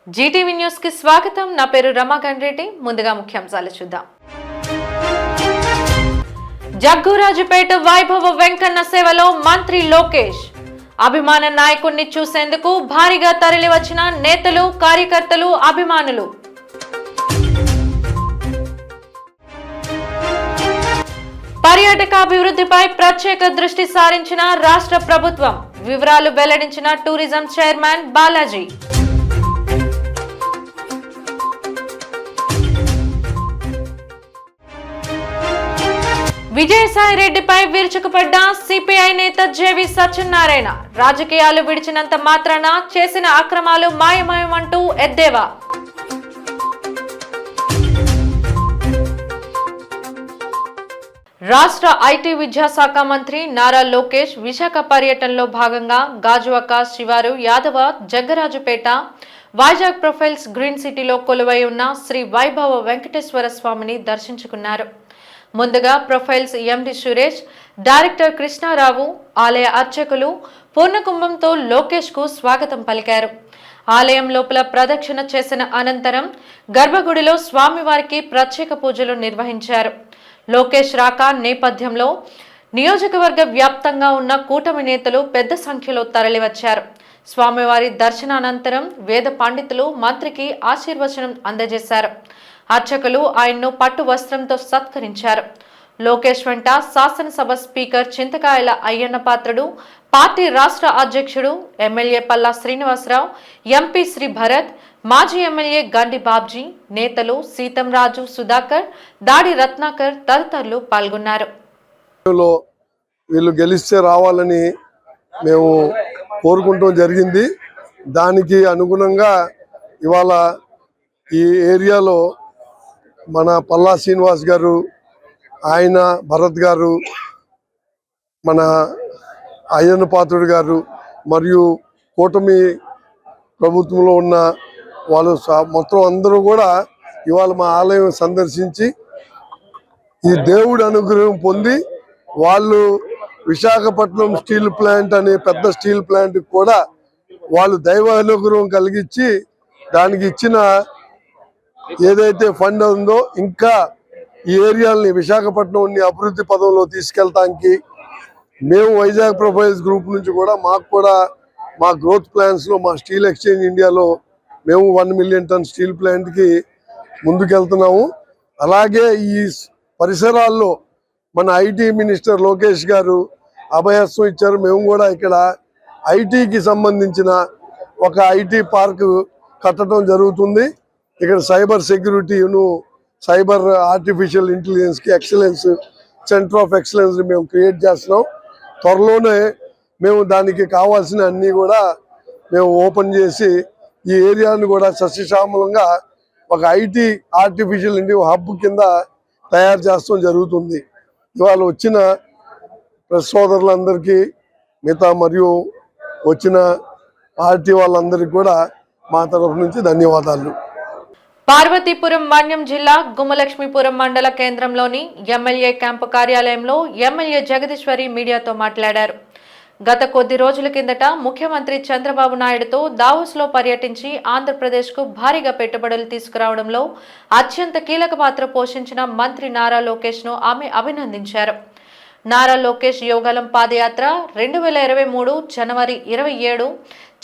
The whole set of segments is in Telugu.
జీటీవీ న్యూస్ కి స్వాగతం. నా పేరు రమాకాంత్ రెడ్డి. ముందుగా ముఖ్యాంశాలు చూద్దాం. జగ్గూరాజుపేట వైభవ వెంకన్న సేవలో మంత్రి లోకేష్. అభిమాన నాయకుడిని చూసేందుకు భారీగా తరలివచ్చిన నేతలు, కార్యకర్తలు, అభిమానులు. పర్యాటక అభివృద్ధిపై ప్రత్యేక దృష్టి సారించిన రాష్ట్ర ప్రభుత్వం. వివరాలు వెల్లడించిన టూరిజం చైర్మన్ బాలాజీ. విజయసాయి రెడ్డిపై విరుచుకుపడ్డ సిపిఐ నేత జేవి సత్యనారాయణ. రాజకీయాలు విడిచినంత మాత్రాన చేసిన అక్రమాలు మాయమయమంటూ ఎద్దేవా. రాష్ట్ర ఐటీ విద్యాశాఖ మంత్రి నారా లోకేష్ విశాఖ పర్యటనలో భాగంగా గాజువాక శివారు యాదవ జగ్గరాజుపేట వైజాగ్ ప్రొఫైల్స్ గ్రీన్ సిటీలో కొలువై ఉన్న శ్రీ వైభవ వెంకటేశ్వర స్వామిని దర్శించుకున్నారు. ముందుగా ప్రొఫైల్స్ ఎండి సురేష్, డైరెక్టర్ కృష్ణారావు, ఆలయ అర్చకులు పూర్ణకుంభంతో లోకేష్ కు స్వాగతం పలికారు. ఆలయం లోపల ప్రదక్షిణ చేసిన అనంతరం గర్భగుడిలో స్వామివారికి ప్రత్యేక పూజలు నిర్వహించారు. లోకేష్ రాక నేపథ్యంలో నియోజకవర్గ వ్యాప్తంగా ఉన్న కూటమి నేతలు పెద్ద సంఖ్యలో తరలివచ్చారు. స్వామివారి దర్శనానంతరం వేద పండితులు మంత్రికి ఆశీర్వచనం అందజేశారు. అర్చకులు ఆయన్ను పట్టు వస్త్రంతో సత్కరించారు. లోకేష్ వెంట శాసనసభ స్పీకర్ చింతకాయల అయ్యన్న పాత్రుడు, పార్టీ రాష్ట్ర అధ్యక్షుడు ఎమ్మెల్యే పల్లా శ్రీనివాసరావు, ఎంపీ శ్రీ భరత్, మాజీ ఎమ్మెల్యే గండి బాబ్జీ, నేతలు సీతంరాజు, సుధాకర్, దాడి రత్నాకర్ తదితరులు పాల్గొన్నారు. వీళ్ళు గెలిస్తే రావాలని మేము కోరుకుంటాం జరిగింది. దానికి అనుగుణంగా ఇవాళ ఈ ఏరియాలో మన పల్లా శ్రీనివాస్ గారు, ఆయన భరత్ గారు, మన అయ్యన్న పాత్రుడు గారు మరియు కూటమి ప్రభుత్వంలో ఉన్న వాళ్ళు మొత్తం అందరూ కూడా ఇవాళ మా ఆలయం సందర్శించి ఈ దేవుడి అనుగ్రహం పొంది వాళ్ళు విశాఖపట్నం స్టీల్ ప్లాంట్ అనే పెద్ద స్టీల్ ప్లాంట్ కూడా వాళ్ళు దైవ అనుగ్రహం కలిగించి దానికి ఇచ్చిన ఏదైతే ఫండ్ ఉందో ఇంకా ఈ ఏరియాలని విశాఖపట్నం అభివృద్ధి పదంలో తీసుకెళ్ళటానికి మేము వైజాగ్ ప్రొఫైల్స్ గ్రూప్ నుంచి కూడా మాకు కూడా మా గ్రోత్ ప్లాన్స్లో మా స్టీల్ ఎక్స్చేంజ్ ఇండియాలో మేము 1 మిలియన్ టన్ స్టీల్ ప్లాంట్కి ముందుకెళ్తున్నాము. అలాగే ఈ పరిసరాల్లో మన ఐటీ మినిస్టర్ లోకేష్ గారు అభయస్వం ఇచ్చారు. మేము కూడా ఇక్కడ ఐటీకి సంబంధించిన ఒక ఐటీ పార్క్ కట్టడం జరుగుతుంది. ఇక్కడ సైబర్ సెక్యూరిటీను, సైబర్ ఆర్టిఫిషియల్ ఇంటెలిజెన్స్కి ఎక్సలెన్స్ సెంటర్ ఆఫ్ ఎక్సలెన్స్ మేము క్రియేట్ చేస్తున్నాం. త్వరలోనే మేము దానికి కావాల్సిన అన్నీ కూడా మేము ఓపెన్ చేసి ఈ ఏరియాను కూడా సస్యశ్యామలంగా ఒక ఐటీ ఆర్టిఫిషియల్ ఇంటెలిజెన్స్ హబ్ కింద తయారు చేస్తాం జరుగుతుంది. ఇవాళ వచ్చిన ప్రెస్ సోదరులందరికీ మిగతా మరియు వచ్చిన పార్టీ వాళ్ళందరికీ కూడా మా తరఫు నుంచి ధన్యవాదాలు. పార్వతీపురం మన్యం జిల్లా గుమ్మలక్ష్మీపురం మండల కేంద్రంలోని ఎమ్మెల్యే క్యాంపు కార్యాలయంలో ఎమ్మెల్యే జగదీశ్వరి మీడియాతో మాట్లాడారు. గత కొద్ది రోజుల కిందట ముఖ్యమంత్రి చంద్రబాబు నాయుడుతో దావోస్లో పర్యటించి ఆంధ్రప్రదేశ్కు భారీగా పెట్టుబడులు తీసుకురావడంలో అత్యంత కీలక పాత్ర పోషించిన మంత్రి నారా లోకేష్ను ఆమె అభినందించారు. నారా లోకేష్ యోగాలం పాదయాత్ర 2023 జనవరి 27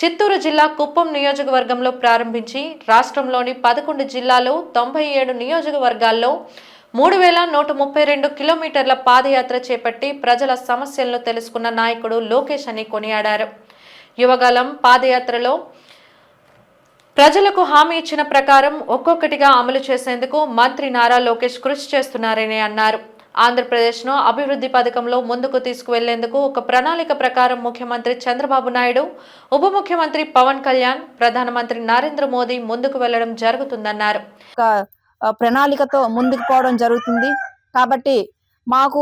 చిత్తూరు జిల్లా కుప్పం నియోజకవర్గంలో ప్రారంభించి రాష్ట్రంలోని 11 జిల్లాలు 97 నియోజకవర్గాల్లో 3132 కిలోమీటర్ల పాదయాత్ర చేపట్టి ప్రజల సమస్యలను తెలుసుకున్న నాయకుడు లోకేష్ అని కొనియాడారు. యువగాలం పాదయాత్రలో ప్రజలకు హామీ ఇచ్చిన ప్రకారం ఒక్కొక్కటిగా అమలు చేసేందుకు మంత్రి నారా లోకేష్ కృషి చేస్తున్నారని అన్నారు. ఆంధ్రప్రదేశ్ను అభివృద్ధి పథకంలో ముందుకు తీసుకువెళ్లేందుకు ఒక ప్రణాళిక ప్రకారం ముఖ్యమంత్రి చంద్రబాబు నాయుడు, ఉప ముఖ్యమంత్రి పవన్ కళ్యాణ్, ప్రధానమంత్రి నరేంద్ర మోదీ ముందుకు వెళ్లడం జరుగుతుందన్నారు. ప్రణాళికతో ముందుకు పోవడం జరుగుతుంది. కాబట్టి మాకు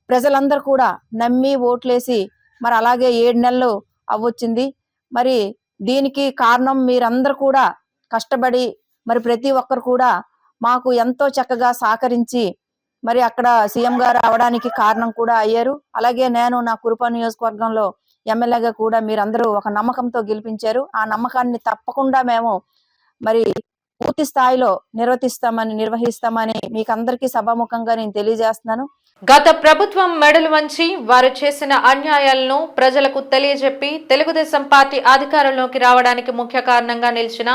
ప్రజలందరూ కూడా నమ్మి ఓట్లేసి మరి అలాగే 7 నెలలు అవ్వొచ్చింది. మరి దీనికి కారణం మీరందరూ కూడా కష్టపడి మరి ప్రతి ఒక్కరు కూడా మాకు ఎంతో చక్కగా సహకరించి మరి అక్కడ సీఎం గారు రావడానికి కారణం కూడా అయ్యారు. అలాగే నేను నా కురుప నియోజకవర్గంలో ఎమ్మెల్యేగా కూడా మీరందరూ ఒక నమ్మకంతో గెలిపించారు. ఆ నమ్మకాన్ని తప్పకుండా మేము మరి పూర్తి స్థాయిలో నిర్వహిస్తామని మీకు అందరికీ సభాముఖంగా నేను తెలియజేస్తున్నాను. గత ప్రభుత్వం మెడలు వంచి వారు చేసిన అన్యాయాలను ప్రజలకు తెలియజెప్పి తెలుగుదేశం పార్టీ అధికారంలోకి రావడానికి ముఖ్య కారణంగా నిలిచిన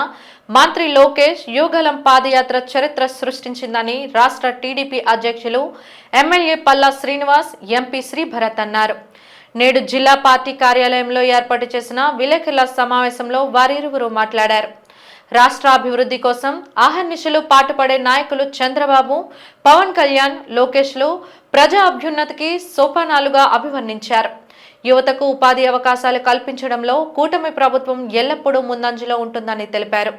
మంత్రి లోకేష్ యుగలం పాదయాత్ర చరిత్ర సృష్టించిందని రాష్ట్ర టీడీపీ అధ్యక్షులు ఎమ్మెల్యే పల్లా శ్రీనివాస్, ఎంపీ శ్రీభరత్ అన్నారు. నేడు జిల్లా పార్టీ కార్యాలయంలో ఏర్పాటు చేసిన విలేకరుల సమావేశంలో వారిరువురు మాట్లాడారు. రాష్ట్ర అభివృద్ధి కోసం అహర్నిశలు పాటుపడే నాయకులు చంద్రబాబు, పవన్ కళ్యాణ్, లోకేష్లు ప్రజా అభ్యున్నతికి సోపానాలుగా అభివర్ణించారు. యువతకు ఉపాధి అవకాశాలు కల్పించడంలో కూటమి ప్రభుత్వం ఎల్లప్పుడూ ముందంజలో ఉంటుందని తెలిపారు.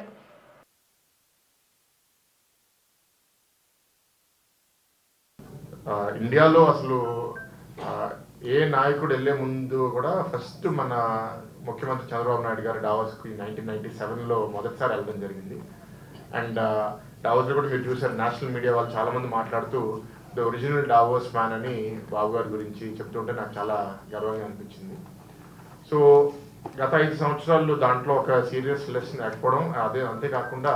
ఇండియాలో అసలు ఏ నాయకుడు వెళ్లే ముందు కూడా ఫస్ట్ మన ముఖ్యమంత్రి చంద్రబాబు నాయుడు గారు డావోస్కి 1997లో మొదటిసారి వెళ్ళడం జరిగింది. అండ్ డావోస్లో కూడా మీరు చూసారు, నేషనల్ మీడియా వాళ్ళు చాలా మంది మాట్లాడుతూ ద ఒరిజినల్ డావోస్ మ్యాన్ అని బాబు గారి గురించి చెప్తుంటే నాకు చాలా గర్వంగా అనిపించింది. సో గత 5 సంవత్సరాల్లో దాంట్లో ఒక సీరియస్ లెసన్ లేకపోవడం, అంతేకాకుండా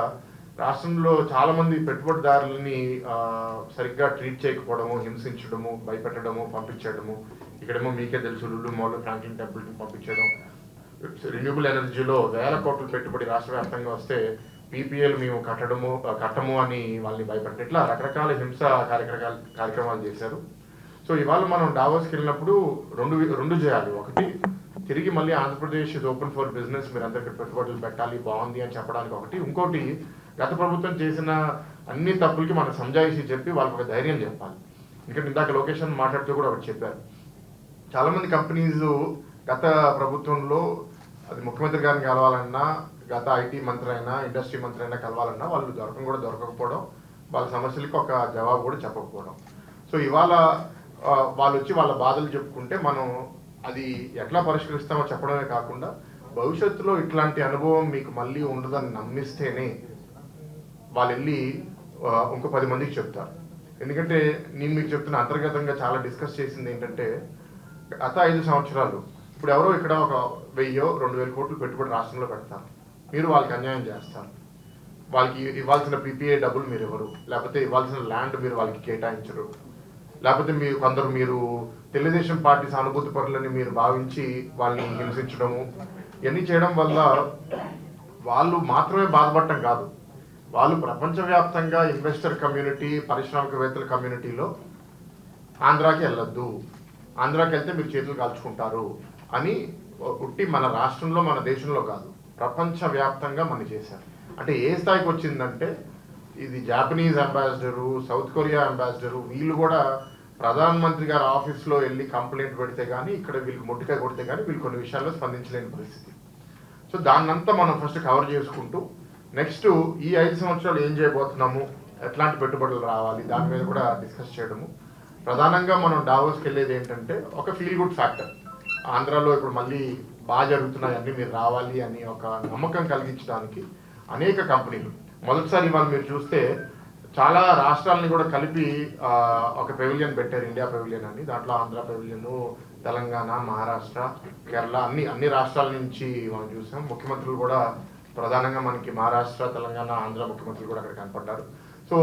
రాష్ట్రంలో చాలా మంది పెట్టుబడిదారులని సరిగ్గా ట్రీట్ చేయకపోవడము, హింసించడము, భయపెట్టడము, పంపించడము. ఇక్కడేమో మీకే తెలుసు, లులు మాల్, ఫ్రాంక్లిన్ టెంపుల్కి పంపించడం, రెన్యూబుల్ ఎనర్జీలో వేల కోట్ల పెట్టుబడి రాష్ట్ర వ్యాప్తంగా వస్తే పీపీఎల్ మేము కట్టము అని వాళ్ళని భయపెట్టడం, ఇట్లా రకరకాల హింస కార్యక్రమాలు చేశారు. సో ఇవాళ మనం డావోస్కి వెళ్ళినప్పుడు రెండు చేయాలి. ఒకటి, తిరిగి మళ్ళీ Andhra Pradesh is open for business, మీరు అందరికీ పెట్టుబడులు పెట్టాలి, బాగుంది అని చెప్పడానికి ఒకటి. ఇంకోటి, గత ప్రభుత్వం చేసిన అన్ని తప్పులకి మనం సంజాయిషి చెప్పి వాళ్ళకి ఒక ధైర్యం చెప్పాలి. ఎందుకంటే ఇందాక లొకేషన్ మాట్లాడుతూ కూడా ఒకటి చెప్పారు, చాలామంది కంపెనీస్ గత ప్రభుత్వంలో అది ముఖ్యమంత్రి గారిని కలవాలన్నా, గత ఐటీ మంత్రి అయినా, ఇండస్ట్రీ మంత్రి అయినా కలవాలన్నా వాళ్ళు దొరకకపోవడం, వాళ్ళ సమస్యలకి ఒక జవాబు కూడా చెప్పకపోవడం. సో ఇవాళ వాళ్ళు వచ్చి వాళ్ళ బాధలు చెప్పుకుంటే మనం అది ఎట్లా పరిష్కరిస్తామో చెప్పడమే కాకుండా భవిష్యత్తులో ఇట్లాంటి అనుభవం మీకు మళ్ళీ ఉండదని నమ్మిస్తేనే వాళ్ళు వెళ్ళి ఇంకో 10 మందికి చెప్తారు. ఎందుకంటే నేను మీకు చెప్తున్న అంతర్గతంగా చాలా డిస్కస్ చేసింది ఏంటంటే, గత 5 సంవత్సరాలు ఇప్పుడు ఎవరో ఇక్కడ ఒక 1000-2000 కోట్లు పెట్టుబడి రాష్ట్రంలో పెడతారు, మీరు వాళ్ళకి అన్యాయం చేస్తారు. వాళ్ళకి ఇవ్వాల్సిన పీపీఏ డబ్బులు మీరు ఇవ్వరు, లేకపోతే ఇవ్వాల్సిన ల్యాండ్ మీరు వాళ్ళకి కేటాయించరు, లేకపోతే మీరు తెలుగుదేశం పార్టీ సానుభూతి పరులని మీరు భావించి వాళ్ళని హింసించడము, ఇవన్నీ చేయడం వల్ల వాళ్ళు మాత్రమే బాధపడటం కాదు, వాళ్ళు ప్రపంచవ్యాప్తంగా ఇన్వెస్టర్ కమ్యూనిటీ, పారిశ్రామికవేత్తల కమ్యూనిటీలో ఆంధ్రాకి వెళ్ళొద్దు, ఆంధ్రాకి వెళ్తే మీరు చేతులు కాల్చుకుంటారు అని ఉట్టి మన రాష్ట్రంలో, మన దేశంలో కాదు, ప్రపంచవ్యాప్తంగా మనం చేశారు. అంటే ఏ స్థాయికి వచ్చిందంటే, ఇది Japanese ambassador, south Korea ambassador, వీళ్ళు కూడా ప్రధానమంత్రి గారి ఆఫీస్లో వెళ్ళి కంప్లైంట్ పెడితే కానీ, ఇక్కడ వీళ్ళకి మొట్టికాయ కొడితే కానీ వీళ్ళు కొన్ని విషయాల్లో స్పందించలేని పరిస్థితి. సో దాన్నంతా మనం ఫస్ట్ కవర్ చేసుకుంటూ నెక్స్ట్ ఈ 5 సంవత్సరాలు ఏం చేయబోతున్నాము, ఎట్లాంటి పెట్టుబడులు రావాలి, దాని మీద కూడా డిస్కస్ చేయడము. ప్రధానంగా మనం డావోస్కి వెళ్ళేది ఏంటంటే ఒక ఫీల్ గుడ్ ఫ్యాక్టర్, ఆంధ్రాలో ఇప్పుడు మళ్ళీ బాగా జరుగుతున్నాయి అన్నీ, మీరు రావాలి అని ఒక నమ్మకం కలిగించడానికి అనేక కంపెనీలు. మొదటిసారి ఇవాళ మీరు చూస్తే చాలా రాష్ట్రాలని కూడా కలిపి ఒక పెవిలియన్ పెట్టారు, ఇండియా పెవిలియన్ అని. దాంట్లో ఆంధ్ర పెవిలియన్, తెలంగాణ, మహారాష్ట్ర, కేరళ అన్ని రాష్ట్రాల నుంచి మనం చూసాం. ముఖ్యమంత్రులు కూడా ప్రధానంగా మనకి మహారాష్ట్ర, తెలంగాణ, ఆంధ్ర ముఖ్యమంత్రులు కూడా అక్కడ కనపడ్డారు. సో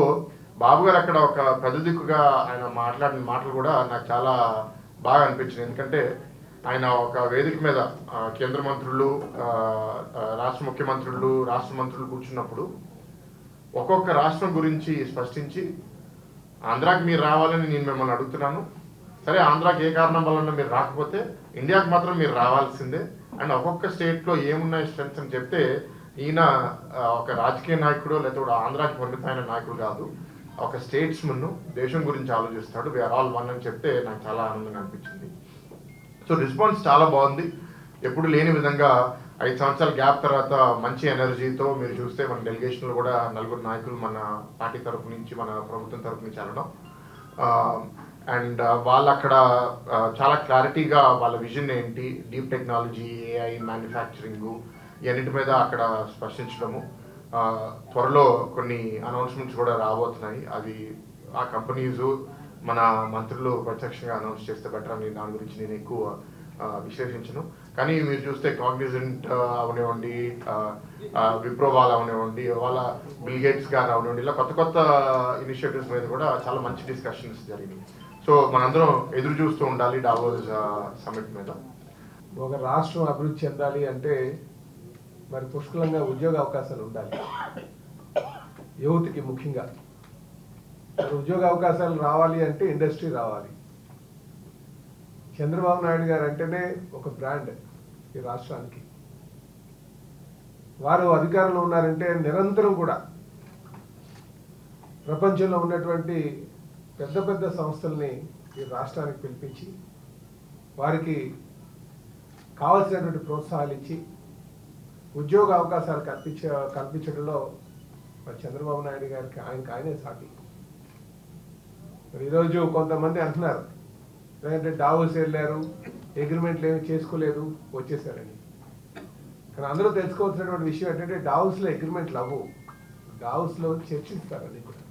బాబు గారు అక్కడ ఒక పెద్ద దిక్కుగా ఆయన మాట్లాడిన మాటలు కూడా నాకు చాలా బాగా అనిపించింది. ఎందుకంటే ఆయన ఒక వేదిక మీద కేంద్ర మంత్రులు, రాష్ట్ర ముఖ్యమంత్రులు, రాష్ట్ర మంత్రులు కూర్చున్నప్పుడు ఒక్కొక్క రాష్ట్రం గురించి స్పష్టించి, ఆంధ్రాకి మీరు రావాలని నేను మిమ్మల్ని అడుగుతున్నాను, సరే ఆంధ్రాకి ఏ కారణం వలన మీరు రాకపోతే ఇండియాకి మాత్రం మీరు రావాల్సిందే, అండ్ ఒక్కొక్క స్టేట్లో ఏమున్నాయి స్ట్రెంగ్స్ అని చెప్తే, ఈయన ఒక రాజకీయ నాయకుడు లేకపోతే ఆంధ్రాకి పరిమితమైన నాయకుడు కాదు, ఒక స్టేట్స్మన్, దేశం గురించి ఆలోచిస్తాడు, వీఆర్ ఆల్ వన్ అని చెప్తే నాకు చాలా ఆనందంగా అనిపించింది. సో రెస్పాన్స్ చాలా బాగుంది. ఎప్పుడు లేని విధంగా 5 సంవత్సరాల గ్యాప్ తర్వాత మంచి ఎనర్జీతో మీరు చూస్తే మన డెలిగేషన్లో కూడా 4 నాయకులు మన పార్టీ తరఫు నుంచి, మన ప్రభుత్వం తరఫు నుంచి వెళ్ళడం, అండ్ వాళ్ళు అక్కడ చాలా క్లారిటీగా వాళ్ళ విజన్ ఏంటి, డీప్ టెక్నాలజీ, ఏఐ, మ్యానుఫ్యాక్చరింగ్, ఇవన్నిటి మీద అక్కడ స్పష్టించడము. త్వరలో కొన్ని అనౌన్స్మెంట్స్ కూడా రాబోతున్నాయి, అది ఆ కంపెనీస్ మన మంత్రులు ప్రత్యక్షంగా అనౌన్స్ చేస్తే బెటర్ అని దాని గురించి నేను ఎక్కువ విశ్లేషించను. కానీ మీరు చూస్తే కాగ్నిజెంట్ అవనివ్వండి, విప్రోవాల్ అవనివ్వండి, వాళ్ళ బిల్ గేట్స్ గారు అవనివ్వండి, ఇలా కొత్త కొత్త ఇనిషియేటివ్స్ మీద కూడా చాలా మంచి డిస్కషన్స్ జరిగినాయి. సో మనందరం ఎదురు చూస్తూ ఉండాలి డావోస్ సమిట్ మీద. ఒక రాష్ట్రం అభివృద్ధి చెందాలి అంటే మరి పుష్కలంగా ఉద్యోగ అవకాశాలు ఉండాలి, యువతకి ముఖ్యంగా. ఉద్యోగ అవకాశాలు రావాలి అంటే ఇండస్ట్రీ రావాలి. చంద్రబాబు నాయుడు గారు అంటేనే ఒక బ్రాండ్ ఈ రాష్ట్రానికి. వారు అధికారంలో ఉన్నారంటే నిరంతరం కూడా ప్రపంచంలో ఉన్నటువంటి పెద్ద పెద్ద సంస్థల్ని ఈ రాష్ట్రానికి పిలిపించి వారికి కావలసినటువంటి ప్రోత్సాహాలు ఇచ్చి ఉద్యోగ అవకాశాలు కల్పించడంలో మరి చంద్రబాబు నాయుడు గారికి ఆయనే సాటి. మరి ఈరోజు కొంతమంది అంటున్నారు లేదంటే డావోస్ వెళ్ళారు, అగ్రిమెంట్లు ఏమి చేసుకోలేదు, వచ్చేసారని. కానీ అందరూ తెలుసుకోవాల్సినటువంటి విషయం ఏంటంటే డావోస్లో అగ్రిమెంట్లు అవ్వవు, డావోస్లో చర్చిస్తారని కూడా.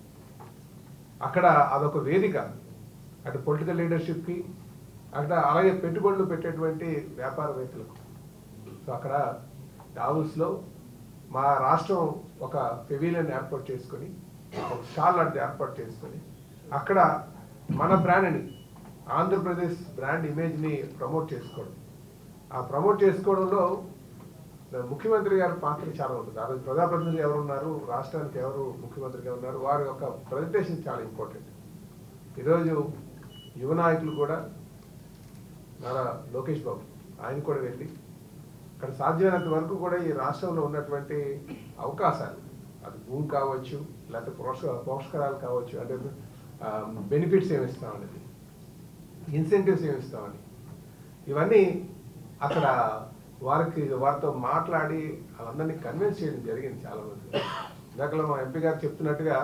అక్కడ అదొక వేదిక, అటు పొలిటికల్ లీడర్షిప్కి, అక్కడ అలాగే పెట్టుబడులు పెట్టేటువంటి వ్యాపారవేత్తలకు. సో అక్కడ డావోస్లో మా రాష్ట్రం ఒక పెవిలియన్ ఏర్పాటు చేసుకొని, ఒక స్టాల్ లాంటిది ఏర్పాటు చేసుకొని అక్కడ మన బ్రాండ్ని, ఆంధ్రప్రదేశ్ బ్రాండ్ ఇమేజ్ని ప్రమోట్ చేసుకోవడం. ఆ ప్రమోట్ చేసుకోవడంలో ముఖ్యమంత్రి గారి పాత్ర చాలా ఉంటుంది. ఆ రోజు ప్రజాప్రతినిధులు ఎవరు ఉన్నారు, రాష్ట్రానికి ఎవరు ముఖ్యమంత్రిగా ఉన్నారు, వారి యొక్క ప్రజెంటేషన్ చాలా ఇంపార్టెంట్. ఈరోజు యువ నాయకులు కూడా, నారా లోకేష్ బాబు ఆయన కూడా వెళ్ళి అక్కడ సాధ్యమైనంత వరకు కూడా ఈ రాష్ట్రంలో ఉన్నటువంటి అవకాశాలు, అది భూమి కావచ్చు, లేకపోతే పోషకాలు కావచ్చు, అంటే బెనిఫిట్స్ ఏమిస్తామనేది, ఇన్సెంటివ్స్ ఏమిస్తామని, ఇవన్నీ అక్కడ వారితో మాట్లాడి వాళ్ళందరినీ కన్విన్స్ చేయడం జరిగింది చాలామంది. ఇందాక మా ఎంపీ గారు చెప్తున్నట్టుగా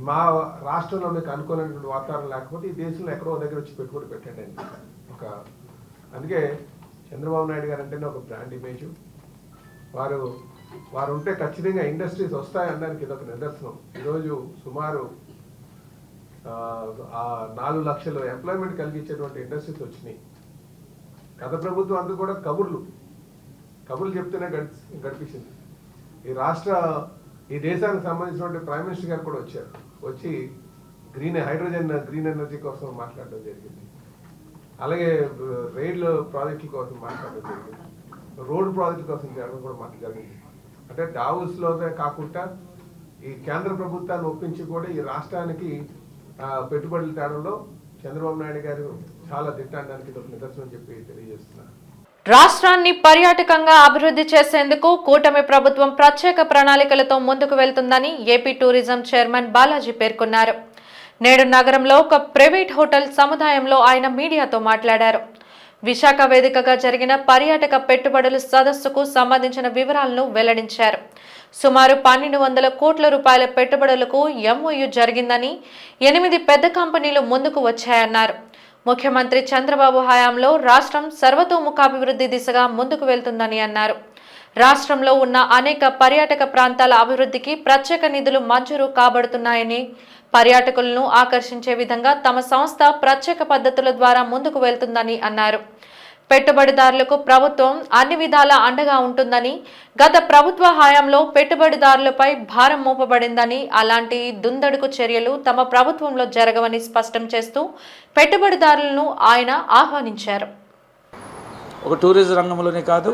మా రాష్ట్రంలో మీకు అనుకూలమైనటువంటి వాతావరణం లేకపోతే ఈ దేశంలో ఎక్కడో దగ్గర వచ్చి పెట్టుబడి పెట్టండి అని అందుకే చంద్రబాబు నాయుడు గారు అంటేనే ఒక బ్రాండ్ ఇమేజ్. వారు ఉంటే ఖచ్చితంగా ఇండస్ట్రీస్ వస్తాయనడానికి ఇదొక నిదర్శనం. ఈరోజు సుమారు 4 లక్షల ఎంప్లాయ్మెంట్ కలిగించేటువంటి ఇండస్ట్రీస్ వచ్చినాయి. గత ప్రభుత్వం అంతా కూడా కబుర్లు చెప్తూనే గడిపించింది. ఈ దేశానికి సంబంధించినటువంటి ప్రైమ్ మినిస్టర్ గారు కూడా వచ్చారు, వచ్చి గ్రీన్ ఎనర్జీ కోసం మాట్లాడడం జరిగింది. అలాగే రైలు ప్రాజెక్టుల కోసం మాట్లాడడం జరిగింది, రోడ్డు ప్రాజెక్టుల కోసం కూడా మాట్లాడింది. అంటే డావోస్లోనే కాకుండా ఈ కేంద్ర ప్రభుత్వాన్ని ఒప్పించి కూడా ఈ రాష్ట్రానికి పెట్టుబడులు తేడంలో చంద్రబాబు నాయుడు గారు చాలా దిట్టడానికి ఇది ఒక నిదర్శనం చెప్పి తెలియజేస్తున్నారు. రాష్ట్రాన్ని పర్యాటకంగా అభివృద్ధి చేసేందుకు కూటమి ప్రభుత్వం ప్రత్యేక ప్రణాళికలతో ముందుకు వెళ్తుందని ఏపీ టూరిజం చైర్మన్ బాలాజీ పేర్కొన్నారు. నేడు నగరంలో ఒక ప్రైవేట్ హోటల్ సముదాయంలో ఆయన మీడియాతో మాట్లాడారు. విశాఖ వేదికగా జరిగిన పర్యాటక పెట్టుబడుల సదస్సుకు సంబంధించిన వివరాలను వెల్లడించారు. సుమారు 1200 కోట్ల రూపాయల పెట్టుబడులకు ఎంఓయూ జరిగిందని, 8 పెద్ద కంపెనీలు ముందుకు వచ్చాయన్నారు. ముఖ్యమంత్రి చంద్రబాబు హయాంలో రాష్ట్రం సర్వతోముఖాభివృద్ధి దిశగా ముందుకు వెళ్తుందని అన్నారు. రాష్ట్రంలో ఉన్న అనేక పర్యాటక ప్రాంతాల అభివృద్ధికి ప్రత్యేక నిధులు మంజూరు కాబడుతున్నాయని, పర్యాటకులను ఆకర్షించే విధంగా తమ సంస్థ ప్రత్యేక పద్ధతుల ద్వారా ముందుకు వెళ్తుందని అన్నారు. పెట్టుబడిదారులకు ప్రభుత్వం అన్ని విధాల అండగా ఉంటుందని, గత ప్రభుత్వ హయాంలో పెట్టుబడిదారులపై భారం మోపబడిందని, అలాంటి దుందడుకు చర్యలు తమ ప్రభుత్వంలో జరగవని స్పష్టం చేస్తూ పెట్టుబడిదారులను ఆయన ఆహ్వానించారు. ఒక టూరిజం రంగంలోనే కాదు,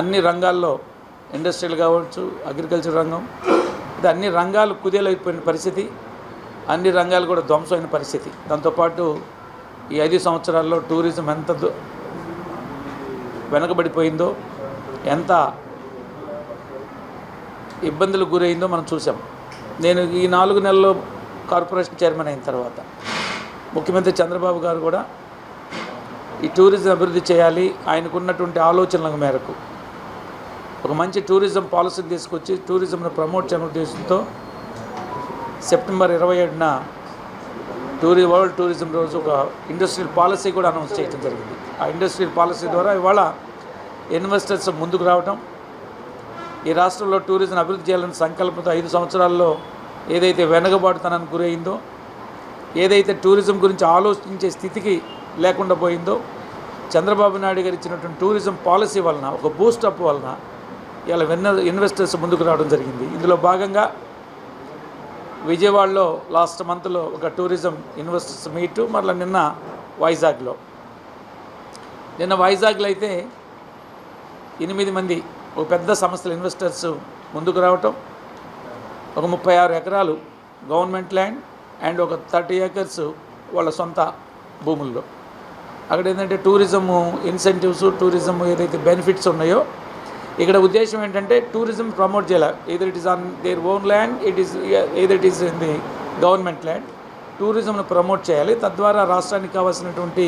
అన్ని రంగాల్లో, ఇండస్ట్రియల్ కావచ్చు, అగ్రికల్చర్ రంగం, ఇది అన్ని రంగాలు కుదేలైపోయిన పరిస్థితి, అన్ని రంగాలు కూడా ధ్వంసమైన పరిస్థితి. దాంతోపాటు ఈ 5 సంవత్సరాల్లో టూరిజం ఎంత వెనకబడిపోయిందో, ఎంత ఇబ్బందులకు గురైందో మనం చూసాం. నేను ఈ 4 నెలల్లో కార్పొరేషన్ చైర్మన్ అయిన తర్వాత ముఖ్యమంత్రి చంద్రబాబు గారు కూడా ఈ టూరిజం అభివృద్ధి చేయాలి, ఆయనకున్నటువంటి ఆలోచనల మేరకు ఒక మంచి టూరిజం పాలసీని తీసుకొచ్చి టూరిజంను ప్రమోట్ చేయడం ఉద్దేశంతో సెప్టెంబర్ 27న వరల్డ్ టూరిజం రోజు ఒక ఇండస్ట్రియల్ పాలసీ కూడా అనౌన్స్ చేయడం జరిగింది. ఆ ఇండస్ట్రియల్ పాలసీ ద్వారా ఇవాళ ఇన్వెస్టర్స్ ముందుకు రావడం, ఈ రాష్ట్రంలో టూరిజం అభివృద్ధి చేయాలని సంకల్పంతో 5 సంవత్సరాల్లో ఏదైతే వెనకబాటుతనానికి గురైందో, ఏదైతే టూరిజం గురించి ఆలోచించే స్థితికి లేకుండా పోయిందో, చంద్రబాబు నాయుడు గారు ఇచ్చినటువంటి టూరిజం పాలసీ వలన, ఒక బూస్టప్ వలన ఇలా ఇన్వెస్టర్స్ ముందుకు రావడం జరిగింది. ఇందులో భాగంగా విజయవాడలో లాస్ట్ మంత్లో ఒక టూరిజం ఇన్వెస్టర్స్ మీటు, మరలా నిన్న వైజాగ్లో అయితే 8 మంది ఒక పెద్ద సంస్థల ఇన్వెస్టర్స్ ముందుకు రావటం, ఒక 36 ఎకరాలు గవర్నమెంట్ ల్యాండ్ అండ్ ఒక 30 ఏకర్స్ వాళ్ళ సొంత భూముల్లో. అక్కడ ఏంటంటే టూరిజం ఇన్సెంటివ్స్, టూరిజం ఏదైతే బెనిఫిట్స్ ఉన్నాయో, ఇక్కడ ఉద్దేశం ఏంటంటే టూరిజం ప్రమోట్ చేయాలి. either it is on their own land, either it is in the government land. టూరిజంను ప్రమోట్ చేయాలి. తద్వారా రాష్ట్రానికి కావాల్సినటువంటి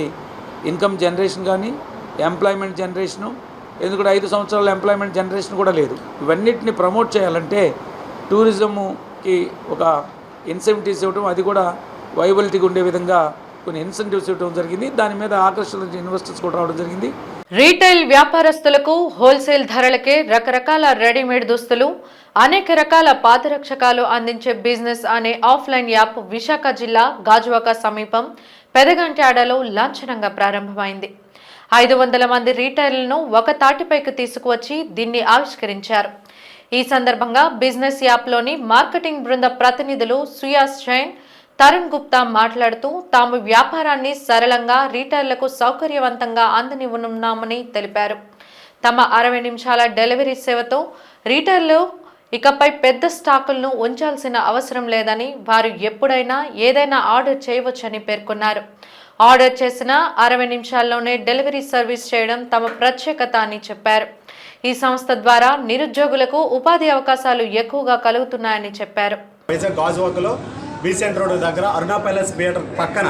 ఇన్కమ్ జనరేషన్ కానీ, ఎంప్లాయ్మెంట్ జనరేషను, ఎందుకంటే 5 సంవత్సరాల ఎంప్లాయ్మెంట్ జనరేషన్ కూడా లేదు. ఇవన్నిటిని ప్రమోట్ చేయాలంటే టూరిజంకి ఒక ఇన్సెంటివ్స్ ఇవ్వడం, అది కూడా వైబిలిటీగా ఉండే విధంగా కొన్ని ఇన్సెంటివ్స్ ఇవ్వడం జరిగింది. దాని మీద ఆకర్షణ ఇన్వెస్టర్స్ కూడా రావడం జరిగింది. రీటైల్ వ్యాపారస్తులకు హోల్సేల్ ధరలకే రకరకాల రెడీమేడ్ దుస్తులు, అనేక రకాల పాదరక్షకాలు అందించే బిజినెస్ అనే ఆఫ్లైన్ యాప్ విశాఖ జిల్లా గాజువాక సమీపం పెదగంట్యాడలో లాంఛనంగా ప్రారంభమైంది. 500 మంది రీటైలర్లను ఒక తాటిపైకి తీసుకువచ్చి దీన్ని ఆవిష్కరించారు. ఈ సందర్భంగా బిజినెస్ యాప్లోని మార్కెటింగ్ బృంద ప్రతినిధులు సుయాస్ జైన్, తరుణ్ గుప్తా మాట్లాడుతూ తాము వ్యాపారాన్ని సరళంగా రీటైలర్లకు సౌకర్యవంతంగా అందనివ్వనున్నామని తెలిపారు. తమ 60 నిమిషాల డెలివరీ సేవతో రీటైలర్లు ఇకపై పెద్ద స్టాకులను ఉంచాల్సిన అవసరం లేదని, వారు ఎప్పుడైనా ఏదైనా ఆర్డర్ చేయవచ్చని పేర్కొన్నారు. ఆర్డర్ చేసిన 60 నిమిషాల్లోనే డెలివరీ సర్వీస్ చేయడం తమ ప్రత్యేకత అని చెప్పారు. ఈ సంస్థ ద్వారా నిరుద్యోగులకు ఉపాధి అవకాశాలు ఎక్కువగా కలుగుతున్నాయని చెప్పారు. వైజాగ్ గాజువాకలో బీసెంట్ రోడ్ దగ్గర అరుణా ప్యాలెస్ థియేటర్ పక్కన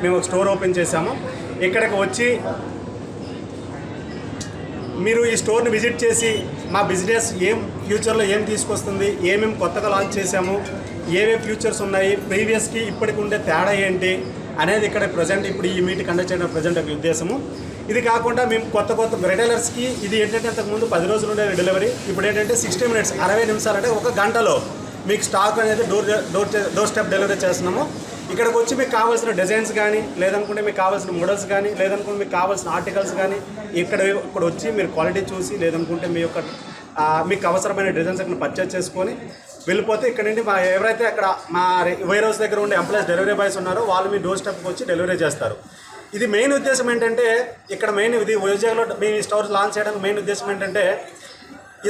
మేము ఒక స్టోర్ ఓపెన్ చేశాము. ఇక్కడికి వచ్చి మీరు ఈ స్టోర్ని విజిట్ చేసి మా బిజినెస్ ఫ్యూచర్లో ఏం తీసుకొస్తుంది, ఏమేమి కొత్తగా లాంచ్ చేశాము, ఏమేమి ఫ్యూచర్స్ ఉన్నాయి, ప్రీవియస్కి ఇప్పటికి ఉండే తేడా ఏంటి అనేది ఇక్కడ ప్రజెంట్ ఇప్పుడు ఈ మీటింగ్ కండక్ట్ చేయడం ప్రజెంట్ ఒక ఉద్దేశము. ఇది కాకుండా మేము కొత్త రిటైలర్స్కి ఇది ఏంటంటే అంతకుముందు 10 రోజులు ఉండే డెలివరీ, ఇప్పుడు ఏంటంటే 60 మినిట్స్ 60 నిమిషాలు అంటే ఒక గంటలో మీకు స్టాక్ అనేది డోర్ స్టెప్ డెలివరీ చేస్తున్నాము. ఇక్కడికి వచ్చి మీకు కావాల్సిన డిజైన్స్ కానీ, లేదనుకుంటే మీకు కావాల్సిన మోడల్స్ కానీ, లేదనుకుంటే మీకు కావాల్సిన ఆర్టికల్స్ కానీ ఇక్కడ వచ్చి మీరు క్వాలిటీ చూసి, లేదనుకుంటే మీకు అవసరమైన డిజైన్స్ అక్కడ పర్చేజ్ చేసుకొని వెళ్ళిపోతే ఇక్కడ నుండి ఎవరైతే అక్కడ మా వేర్ హౌస్ దగ్గర ఉండే ఎంప్లాయీస్ డెలివరీ బాయ్స్ ఉన్నారో వాళ్ళు మీ డోర్ స్టెప్కి వచ్చి డెలివరీ చేస్తారు. ఇది మెయిన్ ఉద్దేశం ఏంటంటే, ఇక్కడ మెయిన్ ఇది వైజాగ్లో మీ స్టోర్స్ లాంచ్ చేయడానికి మెయిన్ ఉద్దేశం ఏంటంటే,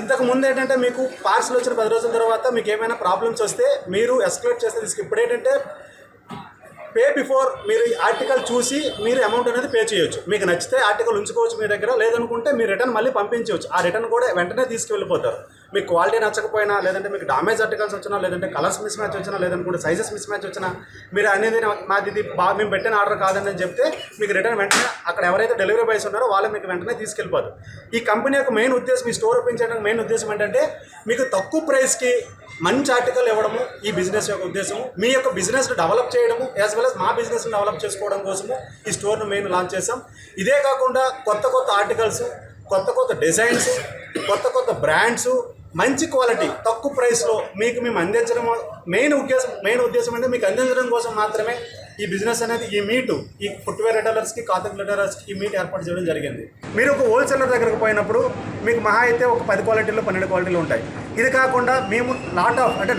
ఇంతకు ముందు ఏంటంటే మీకు పార్సల్ వచ్చిన 10 రోజుల తర్వాత మీకు ఏమైనా ప్రాబ్లమ్స్ వస్తే మీరు ఎస్కలేట్ చేస్తే ఇప్పుడు ఏంటంటే పే బిఫోర్ మీరు ఈ ఆర్టికల్ చూసి మీరు అమౌంట్ అనేది పే చేయొచ్చు. మీకు నచ్చితే ఆర్టికల్ ఉంచుకోవచ్చు మీ దగ్గర, లేదనుకుంటే మీరు రిటర్న్ మళ్ళీ పంపించవచ్చు. ఆ రిటర్న్ కూడా వెంటనే తీసుకువెళ్ళిపోతారు. మీకు క్వాలిటీ నచ్చకపోయినా, లేదంటే మీకు డామేజ్ ఆర్టికల్స్ వచ్చినా, లేదంటే కలర్స్ మిస్ మ్యాచ్ వచ్చినా, లేదనుకుంటే సైజెస్ మిస్ మ్యాచ్ వచ్చినా, మీరు అనేది మాది ఇది మేము పెట్టిన ఆర్డర్ కాదని చెప్తే మీకు రిటర్న్ వెంటనే అక్కడ ఎవరైతే డెలివరీ బాయ్స్ ఉన్నారో వాళ్ళు మీకు వెంటనే తీసుకెళ్ళిపోతారు. ఈ కంపెనీ యొక్క మెయిన్ ఉద్దేశం, ఈ స్టోర్ ఓపెన్ చేయడానికి మెయిన్ ఉద్దేశం ఏంటంటే మీకు తక్కువ ప్రైస్కి మంచి ఆర్టికల్ ఇవ్వడము ఈ బిజినెస్ యొక్క ఉద్దేశము. మీ యొక్క బిజినెస్ను డెవలప్ చేయడము యాజ్ వెల్ as మా బిజినెస్ని డెవలప్ చేసుకోవడం కోసము ఈ స్టోర్ను మెయిన్ లాంచ్ చేసాం. ఇదే కాకుండా కొత్త ఆర్టికల్స్, కొత్త డిజైన్స్, కొత్త బ్రాండ్స్, మంచి క్వాలిటీ తక్కువ ప్రైస్లో మీకు మేము అందించడం మెయిన్ ఉద్దేశం అంటే మీకు అందించడం కోసం మాత్రమే ఈ బిజినెస్ అనేది ఈ ఫుట్వేర్ రిటైలర్స్కి, కాటన్ రిటైలర్స్కి ఈ మీట్ ఏర్పాటు చేయడం జరిగింది. మీరు ఒక హోల్సేలర్ దగ్గరకు పోయినప్పుడు మీకు మహా అయితే ఒక 10 క్వాలిటీలు 12 క్వాలిటీలు ఉంటాయి. ఇది కాకుండా మేము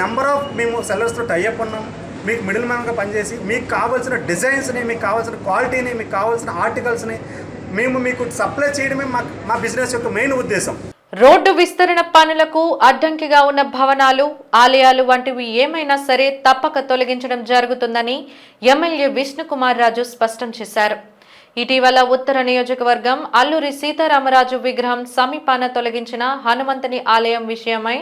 నెంబర్ ఆఫ్ మేము సెల్లర్స్తో టైఅప్ ఉన్నాం. మీకు మిడిల్ మ్యాన్గా పనిచేసి మీకు కావాల్సిన డిజైన్స్ని, మీకు కావాల్సిన క్వాలిటీని, మీకు కావాల్సిన ఆర్టికల్స్ని మేము మీకు సప్లై చేయడమే మా బిజినెస్ యొక్క మెయిన్ ఉద్దేశం. రోడ్డు విస్తరణ పనులకు అడ్డంకిగా ఉన్న భవనాలు, ఆలయాలు వంటివి ఏమైనా సరే తప్పక తొలగించడం జరుగుతుందని ఎమ్మెల్యే విష్ణుకుమార్ రాజు స్పష్టం చేశారు. ఇటీవల ఉత్తర నియోజకవర్గం అల్లూరి సీతారామరాజు విగ్రహం సమీపాన తొలగించిన హనుమంతుని ఆలయం విషయమై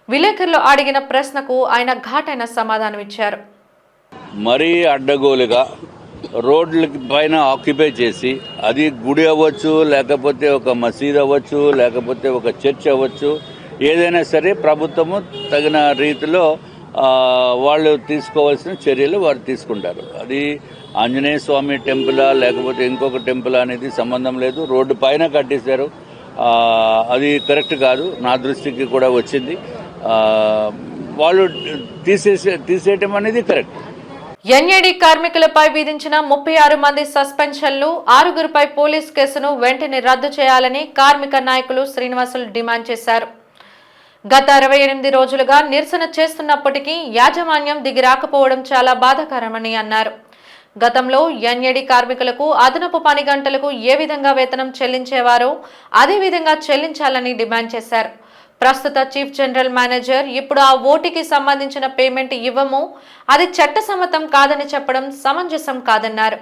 విలేకరులు అడిగిన ప్రశ్నకు ఆయన ఘాటైన సమాధానమిచ్చారు. మరీ అడ్డగోలుగా రోడ్ల పైన ఆక్యుపై చేసి, అది గుడి అవ్వచ్చు, లేకపోతే ఒక మసీద్ అవ్వచ్చు, లేకపోతే ఒక చర్చ్ అవ్వచ్చు, ఏదైనా సరే ప్రభుత్వము తగిన రీతిలో వాళ్ళు తీసుకోవాల్సిన చర్యలు వారు తీసుకుంటారు. అది ఆంజనేయ స్వామి టెంపులా లేకపోతే ఇంకొక టెంపుల్ అనేది సంబంధం లేదు. రోడ్డు పైన కట్టేశారు, అది కరెక్ట్ కాదు. నా దృష్టికి కూడా వచ్చింది. వాళ్ళు తీసేయటం అనేది కరెక్ట్. ఎన్ఏడి కార్మికులపై విధించిన 36 మంది సస్పెన్షన్లు 6గురిపై పోలీస్ కేసును వెంటనే రద్దు చేయాలని కార్మిక నాయకులు శ్రీనివాసులు డిమాండ్ చేశారు. గత 68 రోజులుగా నిరసన చేస్తున్నప్పటికీ యాజమాన్యం దిగి రాకపోవడం చాలా బాధాకరమని అన్నారు. గతంలో ఎన్ఏడి కార్మికులకు అదనపు పని గంటలకు ఏ విధంగా వేతనం చెల్లించేవారో అదే విధంగా చెల్లించాలని డిమాండ్ చేశారు. ప్రస్తుత చీఫ్ జనరల్ మేనేజర్ ఇప్పుడు ఆ ఓటీకి సంబంధించిన పేమెంట్ ఇవ్వము, అది చట్టసమ్మతం కాదని చెప్పడం సమంజసం కాదన్నారు.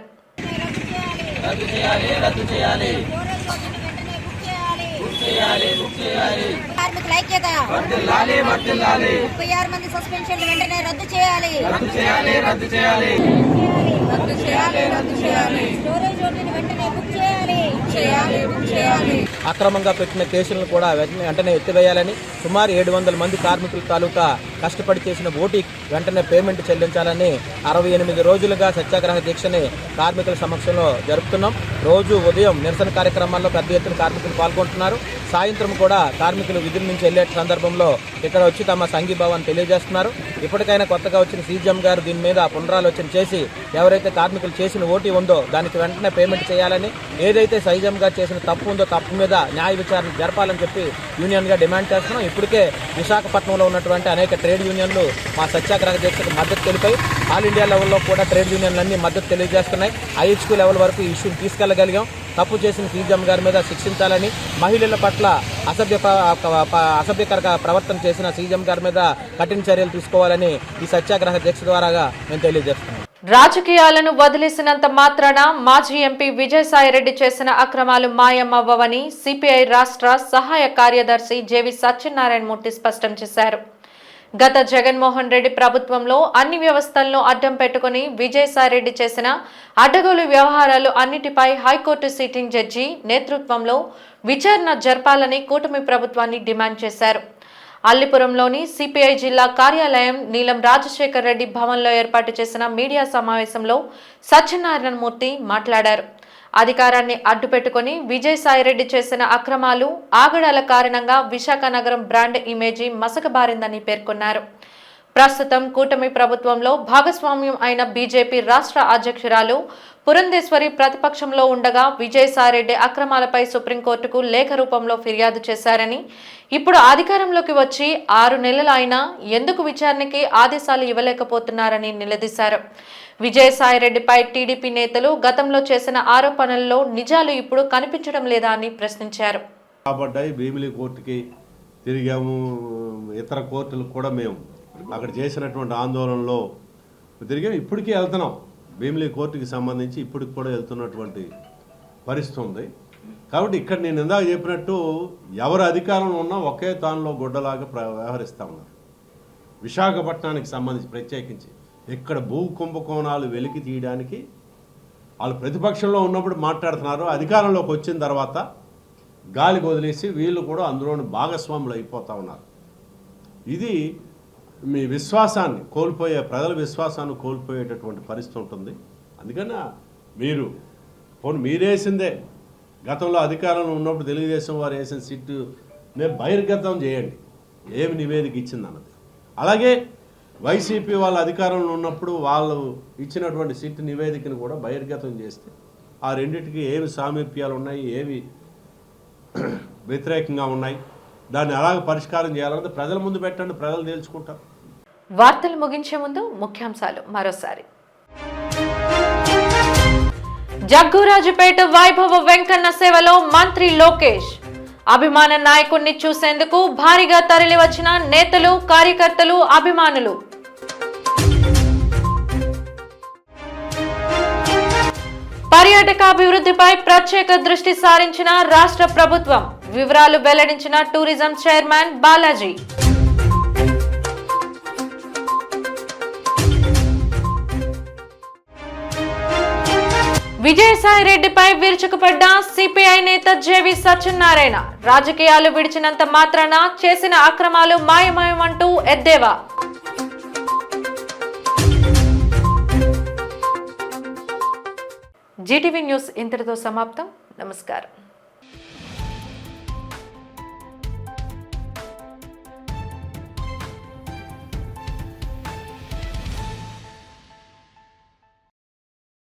కార్మికుల ఐక్యత 36 మంది సస్పెన్షన్లు వెంటనే రద్దు చేయాలి. స్టోరేజ్ రోడ్డుని వెంటనే బుక్ చేయాలి. అక్రమంగా పెట్టిన కేసులను కూడా వెంటనే ఎత్తివేయాలని, సుమారు 700 మంది కార్మికుల తాలూకా కష్టపడి చేసిన ఓటీ వెంటనే పేమెంట్ చెల్లించాలని 68 రోజులుగా సత్యాగ్రహ దీక్షని కార్మికుల సమక్షంలో జరుపుతున్నాం. రోజు ఉదయం నిరసన కార్యక్రమాల్లో పెద్ద ఎత్తున కార్మికులు పాల్గొంటున్నారు. సాయంత్రం కూడా కార్మికులు విధుల నుంచి వెళ్లే సందర్భంలో ఇక్కడ వచ్చి తమ సంఘీభావాన్ని తెలియజేస్తున్నారు. ఇప్పటికైనా కొత్తగా వచ్చిన సీజీఎం గారు దీని మీద పునరాలోచన చేసి ఎవరైతే కార్మికులు చేసిన ఓటీ ఉందో దానికి వెంటనే పేమెంట్ చేయాలని, ఏదైతే సీజీఎం గారు చేసిన తప్పు ఉందో తప్పు మీద న్యాయ విచారణ జరపాలని చెప్పి యూనియన్గా డిమాండ్ చేస్తున్నాం. ఇప్పటికే విశాఖపట్నంలో ఉన్నటువంటి అనేక ట్రేడ్ యూనియన్లు మా సత్యాగ్రహ దీక్షకు మద్దతు తెలిపాయి. ఆల్ ఇండియా లెవెల్లో కూడా ట్రేడ్ యూనియన్లన్నీ మద్దతు తెలియజేస్తున్నాయి. ఐహెచ్క్యూ లెవెల్ వరకు ఈ ఇష్యూని తీసుకెళ్లగలిగాం. తప్పు చేసిన సీజీఎం గారి మీద శిక్షించాలని, మహిళల పట్ల అసభ్యకర ప్రవర్తన చేసిన సీజీఎం గారి మీద కఠిన చర్యలు తీసుకోవాలని ఈ సత్యాగ్రహ దీక్ష ద్వారాగా మేము తెలియజేస్తున్నాం. రాజకీయాలను వదిలేసినంత మాత్రాన మాజీ ఎంపీ విజయసాయిరెడ్డి చేసిన అక్రమాలు మాయమవ్వవని సిపిఐ రాష్ట్ర సహాయ కార్యదర్శి జేవి సత్యనారాయణ మూర్తి స్పష్టం చేశారు. గత జగన్మోహన్ రెడ్డి ప్రభుత్వంలో అన్ని వ్యవస్థలను అడ్డం పెట్టుకుని విజయసాయిరెడ్డి చేసిన అడ్డగోలు వ్యవహారాలు అన్నిటిపై హైకోర్టు సిట్టింగ్ జడ్జి నేతృత్వంలో విచారణ జరపాలని కూటమి ప్రభుత్వాన్ని డిమాండ్ చేశారు. అల్లిపురంలోని సిపిఐ జిల్లా కార్యాలయం నీలం రాజశేఖర్ రెడ్డి భవన్లో ఏర్పాటు చేసిన మీడియా సమావేశంలో సత్యనారాయణ మూర్తి మాట్లాడారు. అధికారాన్ని అడ్డుపెట్టుకుని విజయసాయిరెడ్డి చేసిన అక్రమాలు, ఆగడాల కారణంగా విశాఖ నగరం బ్రాండ్ ఇమేజీ మసకబారిందని పేర్కొన్నారు. ప్రస్తుతం కూటమి ప్రభుత్వంలో భాగస్వామ్యం అయిన బీజేపీ రాష్ట్ర అధ్యక్షురాలు పురంధేశ్వరి ప్రతిపక్షంలో ఉండగా విజయసాయిరెడ్డి అక్రమాలపై సుప్రీంకోర్టుకు లేఖ రూపంలో ఫిర్యాదు చేశారని, ఇప్పుడు అధికారంలోకి వచ్చి 6 నెలలు అయినా ఎందుకు విచారణకి ఆదేశాలు ఇవ్వలేకపోతున్నారని నిలదీశారు. విజయసాయిరెడ్డిపై టీడీపీ నేతలు గతంలో చేసిన ఆరోపణల్లో నిజాలు ఇప్పుడు కనిపించడం లేదా అని ప్రశ్నించారు. భీమిలి కోర్టుకి తిరిగాము, ఇతర కోర్టులకు కూడా మేము అక్కడ చేసినటువంటి ఆందోళనలో తిరిగాము. ఇప్పటికీ వెళ్తున్నాం. భీమిలి కోర్టుకి సంబంధించి ఇప్పటికి కూడా వెళ్తున్నటువంటి పరిస్థితి ఉంది. కాబట్టి ఇక్కడ నేను ఇందాక చెప్పినట్టు ఎవరు అధికారంలో ఉన్నా ఒకే తానులో గుడ్డలాగా వ్యవహరిస్తూ ఉన్నారు. విశాఖపట్నానికి సంబంధించి ప్రత్యేకించి ఇక్కడ భూ కుంభకోణాలు వెలికి తీయడానికి వాళ్ళు ప్రతిపక్షంలో ఉన్నప్పుడు మాట్లాడుతున్నారు. అధికారంలోకి వచ్చిన తర్వాత గాలికి వదిలేసి వీళ్ళు కూడా అందులోని భాగస్వాములు అయిపోతూ ఉన్నారు. ఇది మీ విశ్వాసాన్ని కోల్పోయే, ప్రజల విశ్వాసాన్ని కోల్పోయేటటువంటి పరిస్థితి ఉంటుంది. అందుకని మీరు మీరేసిందే గతంలో అధికారంలో ఉన్నప్పుడు తెలుగుదేశం వారు వేసిన సీటు నేను బహిర్గతం చేయండి ఏమి నివేదిక ఇచ్చిందన్నది. అలాగే వైసీపీ వాళ్ళ అధికారంలో ఉన్నప్పుడు వాళ్ళు ఇచ్చినటువంటి సీటు నివేదికను కూడా బహిర్గతం చేస్తే ఆ రెండింటికి ఏమి సామీప్యాలు ఉన్నాయి, ఏవి వ్యతిరేకంగా ఉన్నాయి, దాన్ని అలాగ పరిష్కారం చేయాలన్నది ప్రజల ముందు పెట్టండి, ప్రజలు తేల్చుకుంటారు. వార్తలు ముగించే ముందు ముఖ్యాంశాలు మరోసారి. జగ్గూరాజుపేట వైభవ వెంకన్న సేవలో మంత్రి లోకేష్. అభిమాన నాయకుడిని చూసేందుకు భారీగా తరలివచ్చిన నేతలు, కార్యకర్తలు, అభిమానులు. పర్యాటకాభివృద్ధిపై ప్రత్యేక దృష్టి సారించిన రాష్ట్ర ప్రభుత్వం. వివరాలు వెల్లడించిన టూరిజం చైర్మన్ బాలాజీ. విజయసాయిరెడ్డిపై విరుచుకుపడ్డ సిపిఐ నేత జేవి సత్యనారాయణ. రాజకీయాలు విడిచినంత మాత్రాన చేసిన అక్రమాలు మాయమయమంటూ ఎద్దేవా. జీటీవీ న్యూస్ ఇంతటితో సమాప్తం. నమస్కారం.